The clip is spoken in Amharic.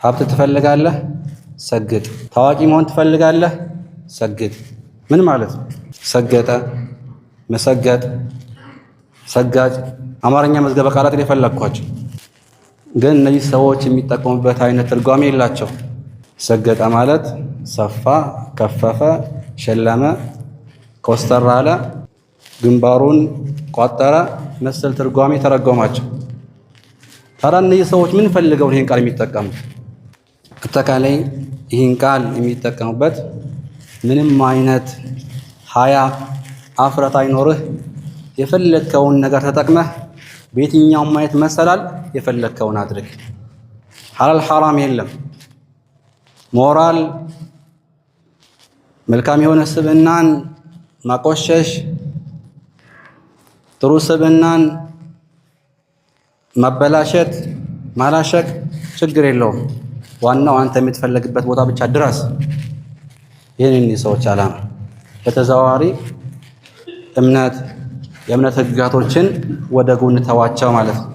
ሀብት ትፈልጋለህ? ሰግጥ። ታዋቂ መሆን ትፈልጋለህ? ሰግጥ። ምን ማለት ነው? ሰገጠ፣ መሰገጥ፣ ሰጋጭ አማርኛ መዝገበ ቃላት የፈለግኳቸው ግን እነዚህ ሰዎች የሚጠቀሙበት አይነት ትርጓሜ የላቸው። ሰገጠ ማለት ሰፋ፣ ከፈፈ፣ ሸለመ፣ ኮስተር አለ፣ ግንባሩን ቋጠረ መሰል ትርጓሜ ተረጎማቸው። ታዲያ እነዚህ ሰዎች ምን ፈልገው ይህን ቃል የሚጠቀሙት? አጠቃላይ ይህን ቃል የሚጠቀሙበት ምንም አይነት ሀያ አፍረት አይኖርህ፣ የፈለግከውን ነገር ተጠቅመህ በየትኛውም አይነት መሰላል የፈለግከውን አድርግ። ሐላል ሐራም የለም። ሞራል መልካም የሆነ ስብዕናን ማቆሸሽ፣ ጥሩ ስብዕናን ማበላሸት፣ ማላሸቅ ችግር የለውም። ዋናው አንተ የምትፈለግበት ቦታ ብቻ ድረስ። ይህን ሰዎች ዓላማ በተዘዋዋሪ የእምነት ህግጋቶችን ወደ ጎን ተዋቸው ማለት ነው።